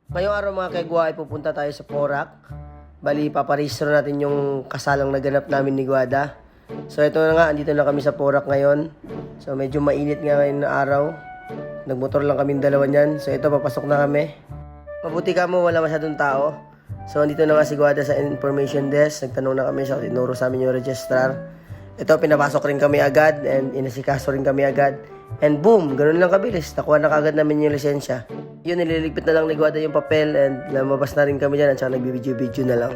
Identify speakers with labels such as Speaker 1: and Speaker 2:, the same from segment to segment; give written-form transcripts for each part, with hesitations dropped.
Speaker 1: Ngayong araw mga kegwa ay pupunta tayo sa Porac. Bali, paparehistro natin yung kasalang naganap namin ni Guada. So ito na nga, andito na kami sa Porac ngayon. So medyo mainit nga ngayon na araw. Nagmotor lang kaming dalawa niyan. So ito, papasok na kami. Mabuti ka mo, wala masyadong tao. So andito na nga si Guada sa information desk. Nagtanong na kami, so tinuro sa amin yung registrar. Ito, pinapasok rin kami agad and inasikaso rin kami agad. And boom, ganun lang kabilis. Nakuha na kagad namin yung lisensya. Yun, nililigpit na lang ni Guada yung papel and lumabas na rin kami dyan at saka nagbibideo-video na lang.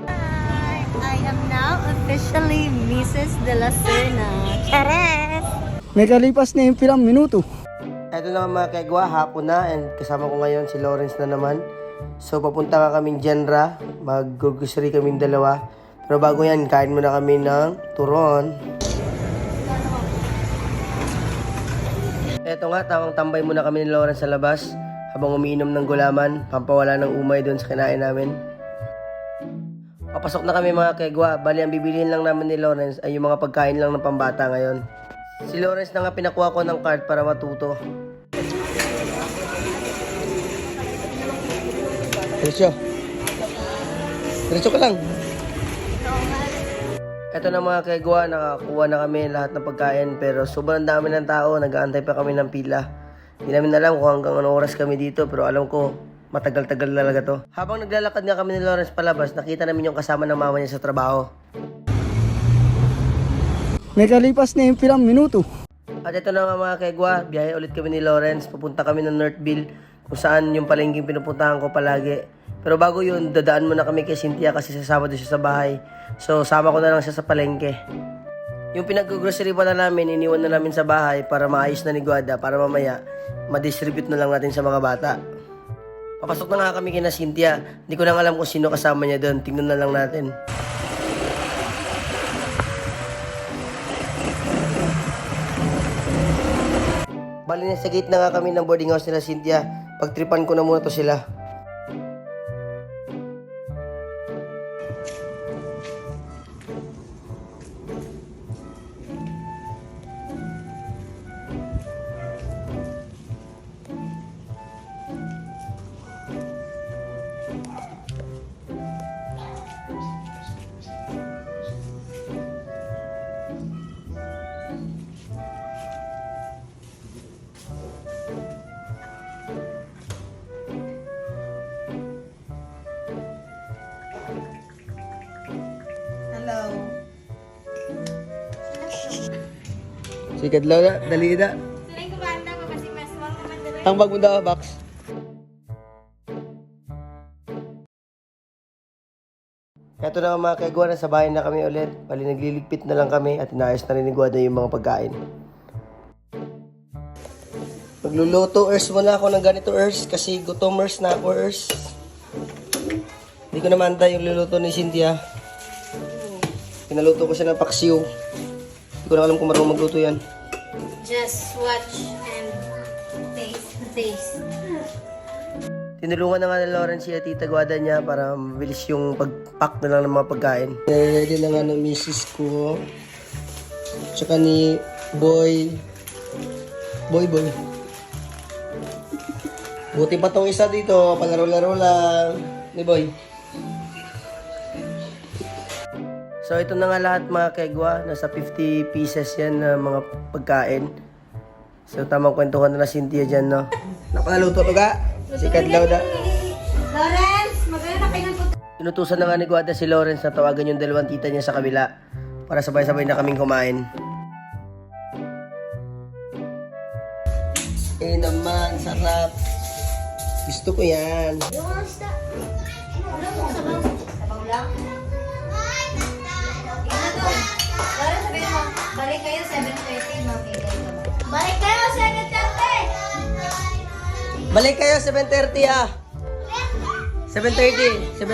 Speaker 2: Hi, I am now officially Mrs. De La Serna. Chares!
Speaker 3: May kalipas na yung pilang minuto.
Speaker 1: Ito na mga kegwa, hapon na and kasama ko ngayon si Lawrence na naman. So papunta nga kaming Genra, mag-grocery kaming dalawa. Pero bago yan, kain muna kami ng turon. Eto nga, tamang tambay muna kami ni Lawrence sa labas habang umiinom ng gulaman, pampawala ng umay doon sa kinain namin. Papasok na kami mga kegwa, bali ang bibilihin lang namin ni Lawrence ay yung mga pagkain lang ng pambata ngayon. Si Lawrence na nga pinakuha ko ng card para matuto. Diretso. Diretso ka lang. Ito na mga kegwa, nakakuha na kami lahat ng pagkain pero sobrang dami ng tao, nag-aantay pa kami ng pila. Hindi namin alam kung hanggang anong oras kami dito pero alam ko matagal-tagal talaga to. Habang naglalakad nga kami ni Lawrence palabas, nakita namin yung kasama ng mama niya sa trabaho.
Speaker 3: May kalipas na yung pilang minuto.
Speaker 1: At ito na nga mga kegwa, biyahe ulit kami ni Lawrence, pupunta kami ng Northville kung saan yung palengking pinupuntahan ko palagi. Pero bago yun, dadaan muna kami kay Cynthia kasi sasama din siya sa bahay. So, sama ko na lang siya sa palengke. Yung pinag-grocery pa na namin, iniwan na namin sa bahay para maayos na ni Guada para mamaya ma-distribute na lang natin sa mga bata. Papasok na nga kami kina Cynthia. Hindi ko lang alam kung sino kasama niya doon. Tingnan na lang natin. Bali na sa gate na nga kami ng boarding house nila Cynthia. Pagtripan ko na muna to sila.
Speaker 2: Hello.
Speaker 1: Sikad lang na, dali na.
Speaker 2: Sila yung banda ko kasi mas wang naman dala.
Speaker 1: Ang bag mo daw, box. Ito na mga kegwa, nasa bahay na kami ulit. Bali nagliligpit na lang kami at inaayos na rin ni Guada yung mga pagkain. Magluluto Ers muna ako ng ganito Ers kasi gutom Ers na ako Ers. Hindi ko naman tayo yung luluto ni Cynthia. Pinaluto ko siya ng paksiw. Hindi ko na alam kung marunong magluto yan.
Speaker 2: Just watch and taste.
Speaker 1: Tinulungan na nga ni Lawrence si Tita Guada niya para mabilis yung pag-pack na lang ng mga pagkain. Ready na nga ng misis ko. Tsaka ni Boy. Boy. Buti pa tong isa dito, palaro-laro lang. Ni Boy. So ito na nga lahat mga kegwa. Nasa 50 pieces yan na mga pagkain. So tamang kwentuhan na Cynthia dyan, no? Napaluto to ka? Sikat daw da.
Speaker 2: Lawrence, maganda na kayo ng
Speaker 1: Inutusan na nga ni Guada si Lawrence na tawagan yung dalawang tita niya sa kabila para sabay-sabay na kaming kumain. Eh naman, sarap. Gusto ko yan.
Speaker 2: Yung asta. Sabaw lang. Lawrence, sabihin mo, balik kayo 7:30, mamigay ka ba? Balik kayo 7:30!
Speaker 1: Balik kayo 7:30 ah. 7:30.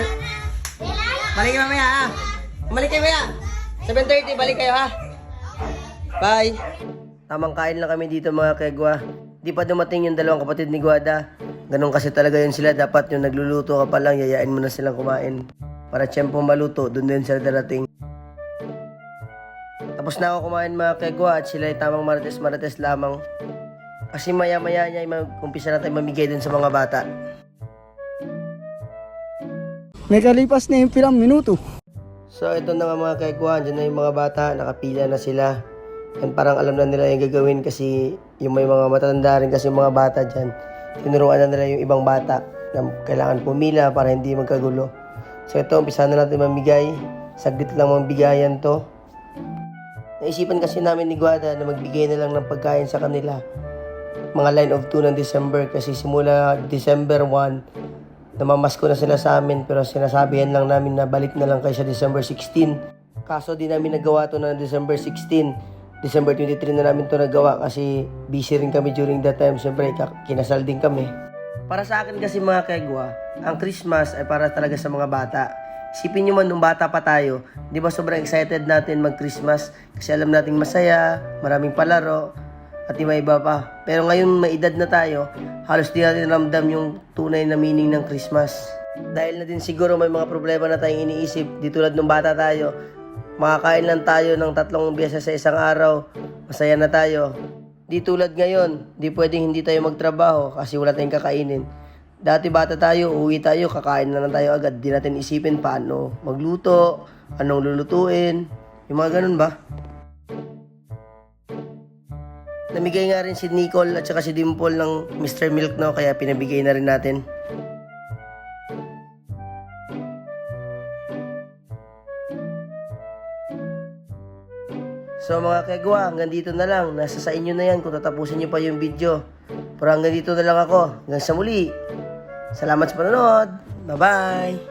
Speaker 1: Balik kayo mamaya ah. Balik kayo mamaya. 7:30 balik kayo ha. Bye. Tamang kain lang kami dito mga kegwa. Di pa dumating yung dalawang kapatid ni Guada. Ganun kasi talaga yun sila. Dapat yung nagluluto ka pa lang, yayain mo na silang kumain. Para tiyempo maluto, dun din sila darating. Tapos na ako kumain mga kegwa at sila ay tamang marites-marites lamang. Kasi maya-maya niya mag-umpisa na tayo mamigay dun sa mga bata.
Speaker 3: May kalipas na yung pirang minuto.
Speaker 1: So ito na nga mga kaiguan, dyan na yung mga bata, nakapila na sila. And parang alam na nila yung gagawin kasi yung may mga matanda rin kasi yung mga bata dyan. Tinuruan na nila yung ibang bata na kailangan pumila para hindi magkagulo. So ito, umpisa na natin mamigay. Saglit lang mambigayan to. Naisipan kasi namin ni Guada na magbigay na lang ng pagkain sa kanila. Mga line of 2 ng December kasi simula December 1, namamasko na sila sa amin pero sinasabihan lang namin na balik na lang kayo sa December 16. Kaso di namin nagawa to na December 16. December 23 na namin to nagawa kasi busy rin kami during that time. Siyempre, kinasal din kami. Para sa akin kasi mga kaigwa, ang Christmas ay para talaga sa mga bata. Isipin nyo man nung bata pa tayo, di ba sobrang excited natin mag-Christmas kasi alam nating masaya, maraming palaro, at may iba pa. Pero ngayon may edad na tayo, halos di natin ramdam yung tunay na meaning ng Christmas. Dahil na din siguro may mga problema na tayong iniisip, di tulad nung bata tayo, makakain lang tayo ng 3 beses sa isang araw, masaya na tayo. Di tulad ngayon, di pwedeng hindi tayo magtrabaho kasi wala tayong kakainin. Dati bata tayo, uwi tayo, kakain na lang tayo agad. Di natin isipin paano magluto, anong lulutuin, yung mga ganun ba? Namigay nga rin si Nicole at saka si Dimple ng Mr. Milk, no? Kaya pinabigay na rin natin. So mga kagwa, hanggang dito na lang. Nasa sa inyo na yan kung tatapusin nyo pa yung video. Pero hanggang dito na lang ako. Hanggang sa muli. Salamat sa panonood. Bye-bye!